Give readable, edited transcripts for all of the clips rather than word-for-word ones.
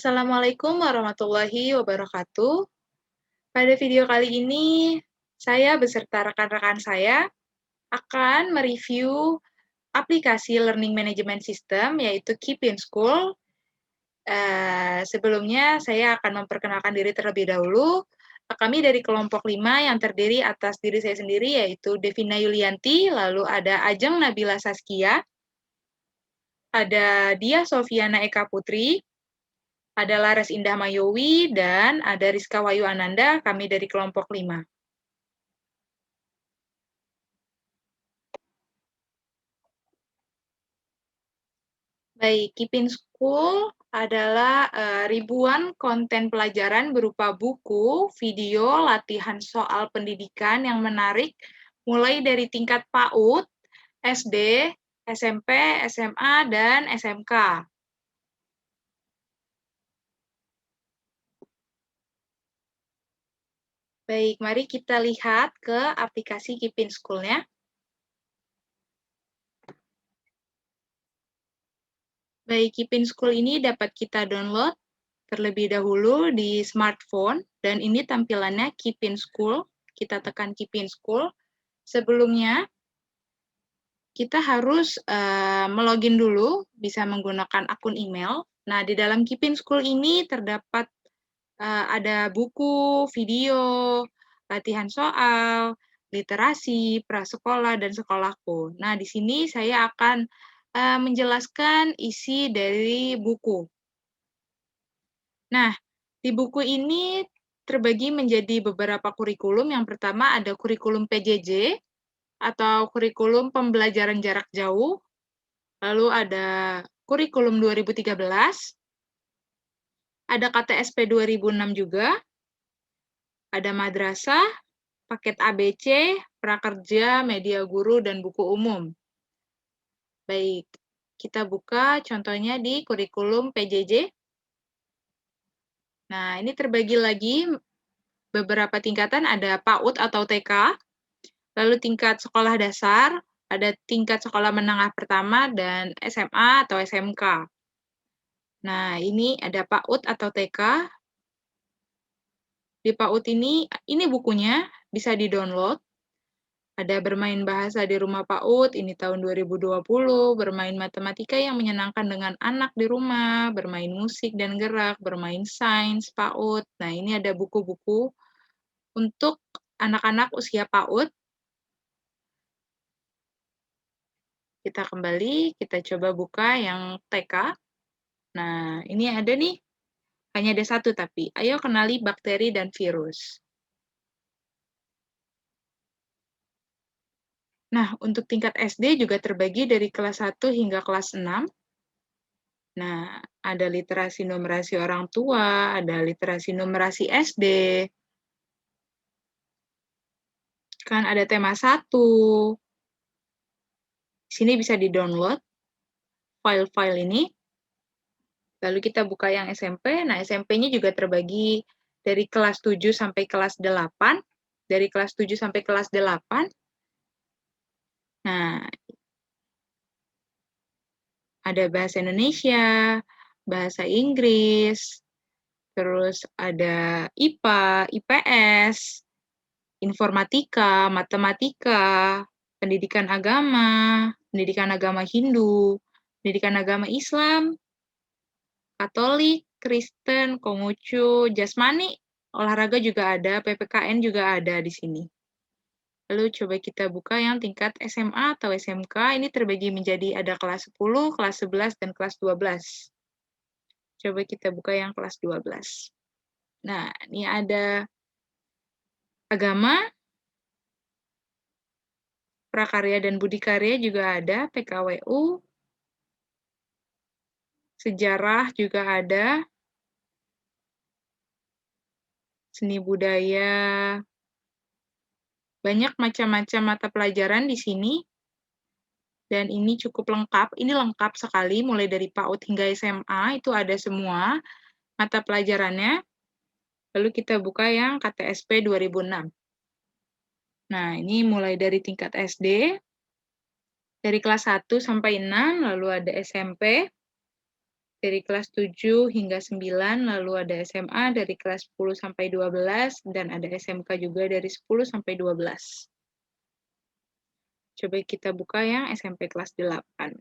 Assalamualaikum warahmatullahi wabarakatuh. Pada video kali ini, saya beserta rekan-rekan saya akan mereview aplikasi Learning Management System, yaitu Keep in School. Sebelumnya, saya akan memperkenalkan diri terlebih dahulu. Kami dari kelompok 5 yang terdiri atas diri saya sendiri, yaitu Devina Yulianti, lalu ada Ajeng Nabila Saskia, ada Dia Sofiana Eka Putri, ada Laras Indah Mayowi, dan ada Rizka Wahyu Ananda, kami dari kelompok 5. Baik, Keep in School adalah ribuan konten pelajaran berupa buku, video, latihan soal pendidikan yang menarik, mulai dari tingkat PAUD, SD, SMP, SMA, dan SMK. Baik, mari kita lihat ke aplikasi Keep in School-nya. Baik, Keep in School ini dapat kita download terlebih dahulu di smartphone, dan ini tampilannya Keep in School. Kita tekan Keep in School. Sebelumnya, kita harus melogin dulu, bisa menggunakan akun email. Nah, di dalam Keep in School ini terdapat ada buku, video, latihan soal, literasi, prasekolah, dan sekolahku. Nah, di sini saya akan menjelaskan isi dari buku. Nah, di buku ini terbagi menjadi beberapa kurikulum. Yang pertama ada kurikulum PJJ atau kurikulum pembelajaran jarak jauh. Lalu ada kurikulum 2013. Ada KTSP 2006 juga. Ada madrasah, paket ABC, prakerja, media guru, dan buku umum. Baik, kita buka contohnya di kurikulum PJJ. Nah, ini terbagi lagi beberapa tingkatan, ada PAUD atau TK, lalu tingkat sekolah dasar, ada tingkat sekolah menengah pertama, dan SMA atau SMK. Nah, ini ada PAUD atau TK. Di PAUD ini bukunya bisa di-download. Ada bermain bahasa di rumah PAUD, ini tahun 2020, bermain matematika yang menyenangkan dengan anak di rumah, bermain musik dan gerak, bermain sains PAUD. Nah, ini ada buku-buku untuk anak-anak usia PAUD. Kita kembali, kita coba buka yang TK. Nah, ini ada nih, hanya ada satu tapi. Ayo kenali bakteri dan virus. Nah, untuk tingkat SD juga terbagi dari kelas 1 hingga kelas 6. Nah, ada literasi numerasi orang tua, ada literasi numerasi SD. Kan ada tema 1. Di sini bisa di-download file-file ini. Lalu kita buka yang SMP. Nah, SMP-nya juga terbagi dari kelas 7 sampai kelas 8. Dari kelas 7 sampai kelas 8. Nah, ada bahasa Indonesia, bahasa Inggris, terus ada IPA, IPS, informatika, matematika, pendidikan agama Hindu, pendidikan agama Islam, Katolik, Kristen, Konghucu, Jasmani, olahraga juga ada, PPKN juga ada di sini. Lalu coba kita buka yang tingkat SMA atau SMK, ini terbagi menjadi ada kelas 10, kelas 11, dan kelas 12. Coba kita buka yang kelas 12. Nah, ini ada agama, prakarya dan budi karya juga ada, PKWU, sejarah juga ada, seni budaya, banyak macam-macam mata pelajaran di sini. Dan ini cukup lengkap, ini lengkap sekali, mulai dari PAUD hingga SMA, itu ada semua mata pelajarannya. Lalu kita buka yang KTSP 2006. Nah, ini mulai dari tingkat SD, dari kelas 1 sampai 6, lalu ada SMP, dari kelas 7 hingga 9, lalu ada SMA dari kelas 10 sampai 12, dan ada SMK juga dari 10 sampai 12. Coba kita buka yang SMP kelas 8.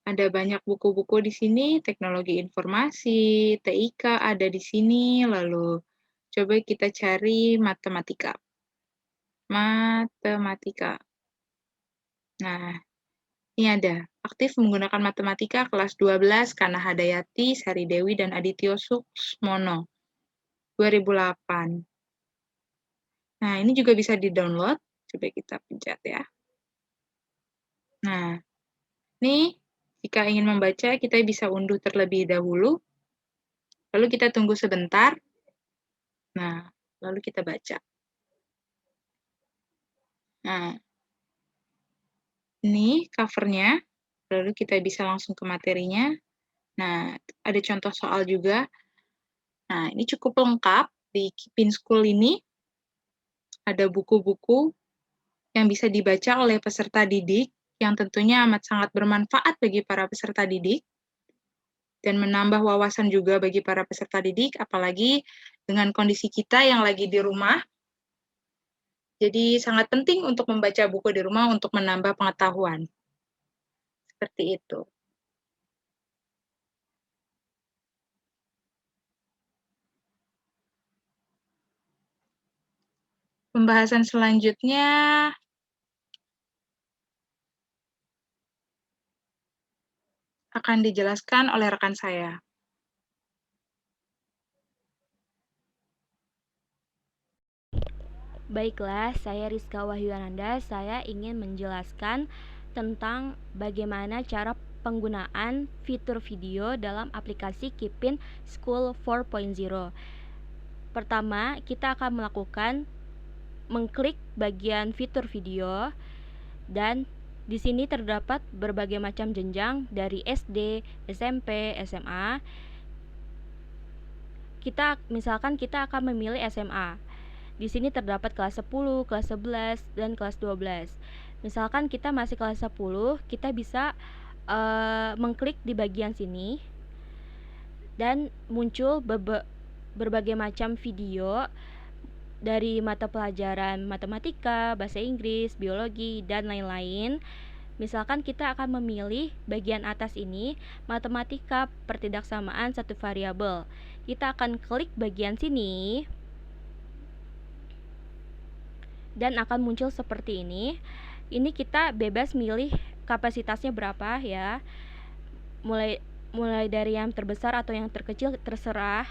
Ada banyak buku-buku di sini, teknologi informasi, TIK ada di sini, lalu coba kita cari matematika. Matematika. Nah, ini ada, aktif menggunakan matematika kelas 12, Kana Hadayati, Sari Dewi, dan Adityo Suksmono, 2008. Nah, ini juga bisa di-download, coba kita pencet ya. Nah, ini jika ingin membaca, kita bisa unduh terlebih dahulu, lalu kita tunggu sebentar, nah, lalu kita baca. Nah, ini cover-nya, lalu kita bisa langsung ke materinya. Nah, ada contoh soal juga. Nah, ini cukup lengkap. Di Kipin School ini ada buku-buku yang bisa dibaca oleh peserta didik, yang tentunya amat sangat bermanfaat bagi para peserta didik, dan menambah wawasan juga bagi para peserta didik, apalagi dengan kondisi kita yang lagi di rumah. Jadi sangat penting untuk membaca buku di rumah untuk menambah pengetahuan. Seperti itu. Pembahasan selanjutnya akan dijelaskan oleh rekan saya. Baiklah, saya Rizka Wahyuananda. Saya ingin menjelaskan tentang bagaimana cara penggunaan fitur video dalam aplikasi Kipin School 4.0. Pertama, kita akan mengklik bagian fitur video, dan di sini terdapat berbagai macam jenjang dari SD, SMP, SMA. Misalkan kita akan memilih SMA. Di sini terdapat kelas 10, kelas 11, dan kelas 12. Misalkan kita masih kelas 10, kita bisa mengklik di bagian sini dan muncul berbagai macam video dari mata pelajaran matematika, bahasa Inggris, biologi, dan lain-lain. Misalkan kita akan memilih bagian atas ini, matematika pertidaksamaan satu variabel. Kita akan klik bagian sini dan akan muncul seperti ini. Ini kita bebas milih kapasitasnya berapa ya. Mulai dari yang terbesar atau yang terkecil terserah.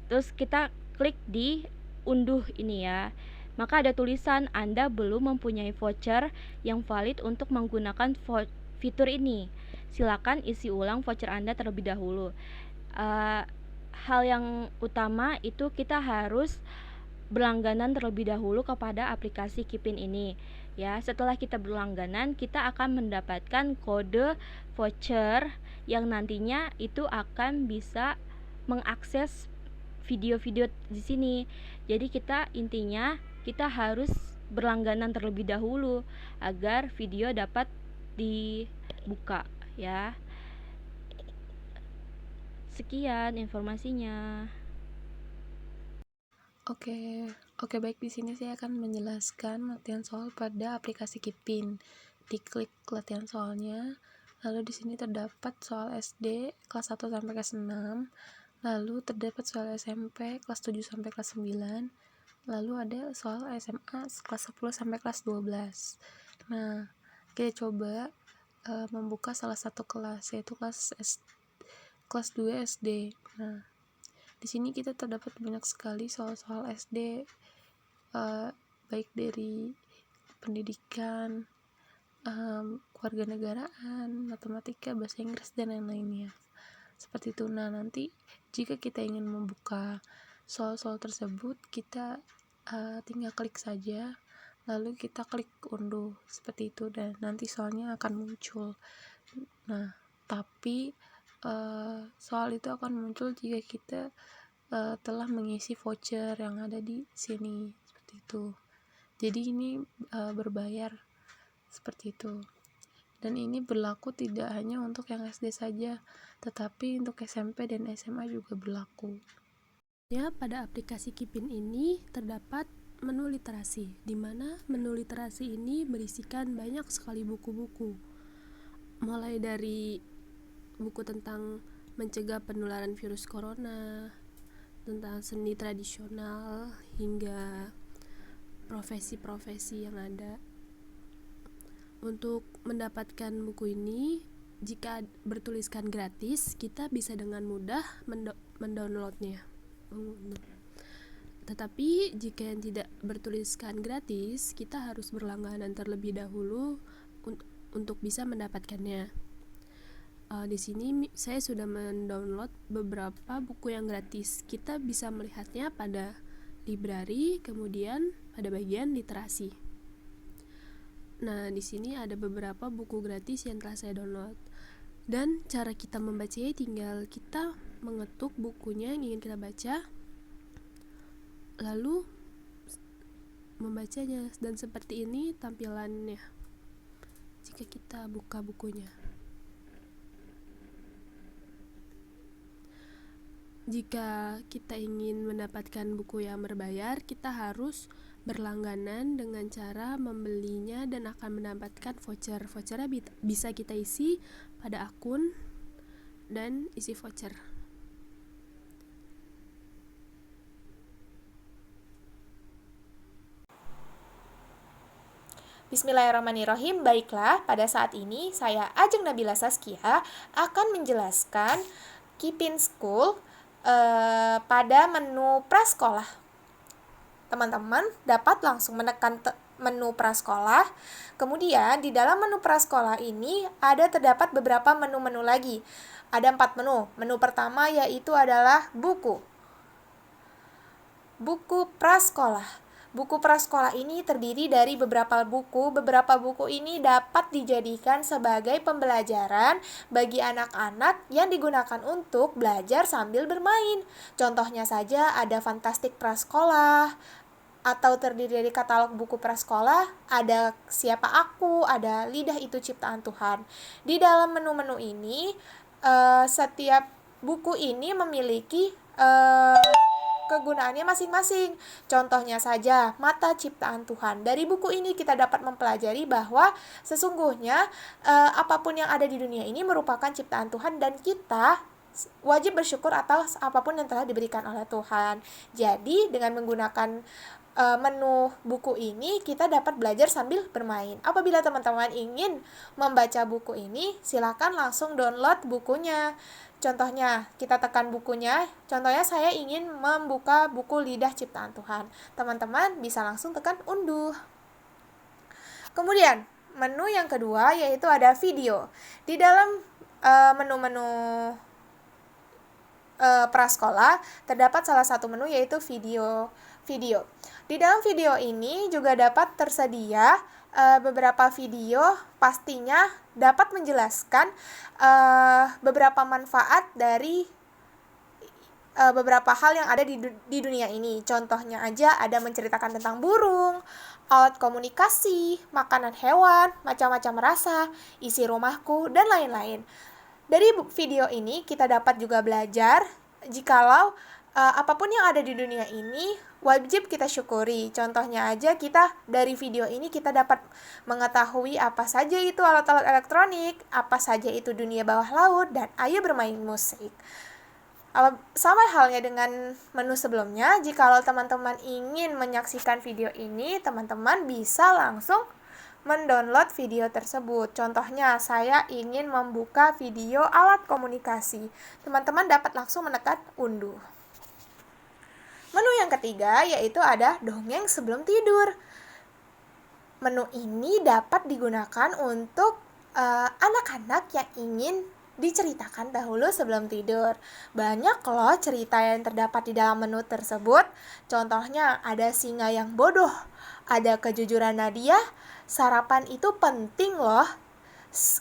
Terus kita klik di unduh ini ya. Maka ada tulisan Anda belum mempunyai voucher yang valid untuk menggunakan fitur ini. Silakan isi ulang voucher Anda terlebih dahulu. Hal yang utama itu kita harus berlangganan terlebih dahulu kepada aplikasi Kipin ini. Ya, setelah kita berlangganan, kita akan mendapatkan kode voucher yang nantinya itu akan bisa mengakses video-video di sini. Jadi intinya kita harus berlangganan terlebih dahulu agar video dapat dibuka ya. Sekian informasinya. Oke, baik, di sini saya akan menjelaskan latihan soal pada aplikasi Kipin. Diklik latihan soalnya, lalu di sini terdapat soal SD kelas 1 sampai kelas 6, lalu terdapat soal SMP kelas 7 sampai kelas 9, lalu ada soal SMA kelas 10 sampai kelas 12. Nah, kita coba membuka salah satu kelas, yaitu kelas 2 SD. Nah, di sini kita terdapat banyak sekali soal-soal SD, baik dari pendidikan, kewarganegaraan, matematika, bahasa Inggris, dan lain-lainnya. Seperti itu. Nah, nanti jika kita ingin membuka soal-soal tersebut, kita tinggal klik saja, lalu kita klik unduh seperti itu, dan nanti soalnya akan muncul. Nah, tapi soal itu akan muncul jika kita telah mengisi voucher yang ada di sini, seperti itu. Jadi ini berbayar, seperti itu. Dan ini berlaku tidak hanya untuk yang SD saja, tetapi untuk SMP dan SMA juga berlaku. Ya, pada aplikasi Kipin ini terdapat menu literasi, di mana menu literasi ini berisikan banyak sekali buku-buku. Mulai dari buku tentang mencegah penularan virus corona, tentang seni tradisional, hingga profesi-profesi yang ada. Untuk mendapatkan buku ini, jika bertuliskan gratis, kita bisa dengan mudah mendownloadnya. Tetapi jika yang tidak bertuliskan gratis, kita harus berlangganan terlebih dahulu untuk bisa mendapatkannya. Di sini saya sudah mendownload beberapa buku yang gratis. Kita bisa melihatnya pada library, kemudian pada bagian literasi. Nah, di sini ada beberapa buku gratis yang telah saya download. Dan cara kita membacanya tinggal kita mengetuk bukunya yang ingin kita baca, lalu membacanya, dan seperti ini tampilannya jika kita buka bukunya. Jika kita ingin mendapatkan buku yang berbayar, kita harus berlangganan dengan cara membelinya dan akan mendapatkan voucher. Vouchernya bisa kita isi pada akun dan isi voucher. Bismillahirrahmanirrahim. Baiklah, pada saat ini saya Ajeng Nabila Saskia akan menjelaskan Kipin School pada menu prasekolah. Teman-teman dapat langsung menekan menu prasekolah. Kemudian di dalam menu prasekolah ini terdapat beberapa menu-menu lagi. Ada 4 menu. Menu pertama yaitu adalah buku. Buku prasekolah. Buku prasekolah ini terdiri dari beberapa buku. Beberapa buku ini dapat dijadikan sebagai pembelajaran bagi anak-anak yang digunakan untuk belajar sambil bermain. Contohnya saja ada Fantastik Prasekolah, atau terdiri dari katalog buku prasekolah, ada Siapa Aku, ada Lidah Itu Ciptaan Tuhan. Di dalam menu-menu ini, setiap buku ini memiliki kegunaannya masing-masing. Contohnya saja, Mata Ciptaan Tuhan. Dari buku ini kita dapat mempelajari bahwa sesungguhnya apapun yang ada di dunia ini merupakan ciptaan Tuhan dan kita wajib bersyukur atas apapun yang telah diberikan oleh Tuhan. Jadi dengan menggunakan menu buku ini kita dapat belajar sambil bermain. Apabila teman-teman ingin membaca buku ini, silakan langsung download bukunya. Contohnya, kita tekan bukunya. Contohnya saya ingin membuka buku Lidah Ciptaan Tuhan. Teman-teman bisa langsung tekan unduh. Kemudian, menu yang kedua yaitu ada video. Di dalam menu-menu prasekolah terdapat salah satu menu yaitu video. Di dalam video ini juga dapat tersedia beberapa video, pastinya dapat menjelaskan beberapa manfaat dari beberapa hal yang ada di dunia ini. Contohnya aja ada menceritakan tentang burung, alat komunikasi, makanan hewan, macam-macam rasa, isi rumahku, dan lain-lain. Dari video ini kita dapat juga belajar jikalau apapun yang ada di dunia ini wajib kita syukuri. Contohnya aja kita dari video ini kita dapat mengetahui apa saja itu alat-alat elektronik, apa saja itu dunia bawah laut, dan ayo bermain musik. Sama halnya dengan menu sebelumnya, jikalau teman-teman ingin menyaksikan video ini, teman-teman bisa langsung mendownload video tersebut. Contohnya, saya ingin membuka video alat komunikasi. Teman-teman dapat langsung menekan unduh. Menu yang ketiga yaitu ada dongeng sebelum tidur. Menu ini dapat digunakan untuk anak-anak yang ingin diceritakan dahulu sebelum tidur. Banyak loh cerita yang terdapat di dalam menu tersebut. Contohnya ada Singa yang Bodoh, ada Kejujuran Nadia, Sarapan Itu Penting loh,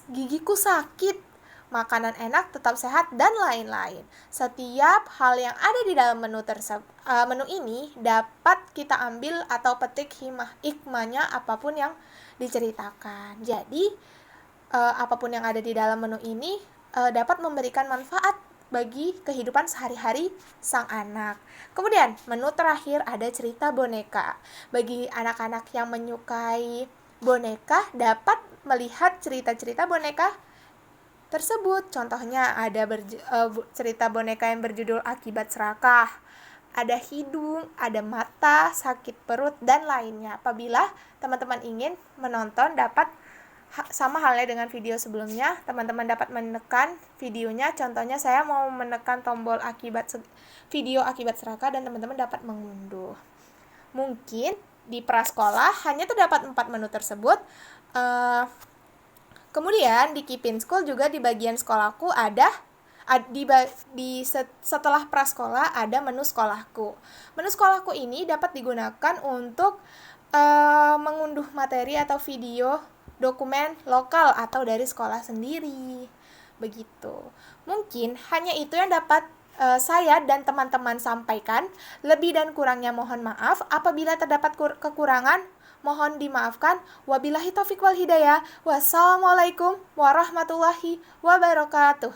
Gigiku Sakit, Makanan Enak Tetap Sehat, dan lain-lain. Setiap hal yang ada di dalam menu ini dapat kita ambil atau petik hikmahnya apapun yang diceritakan. Jadi apapun yang ada di dalam menu ini dapat memberikan manfaat bagi kehidupan sehari-hari sang anak. Kemudian, menu terakhir ada cerita boneka. Bagi anak-anak yang menyukai boneka, dapat melihat cerita-cerita boneka tersebut. Contohnya ada cerita boneka yang berjudul Akibat Serakah, ada hidung, ada mata, sakit perut, dan lainnya. Apabila teman-teman ingin menonton, dapat sama halnya dengan video sebelumnya, teman-teman dapat menekan videonya. Contohnya saya mau menekan tombol video akibat serakah dan teman-teman dapat mengunduh. Mungkin di prasekolah hanya terdapat 4 menu tersebut. Kemudian di Kipin School juga di bagian sekolahku ada setelah prasekolah ada menu sekolahku. Menu sekolahku ini dapat digunakan untuk mengunduh materi atau video dokumen lokal atau dari sekolah sendiri. Begitu. Mungkin hanya itu yang dapat saya dan teman-teman sampaikan. Lebih dan kurangnya mohon maaf. Apabila terdapat kekurangan, mohon dimaafkan. Wabillahi taufiq wal hidayah. Wassalamualaikum warahmatullahi wabarakatuh.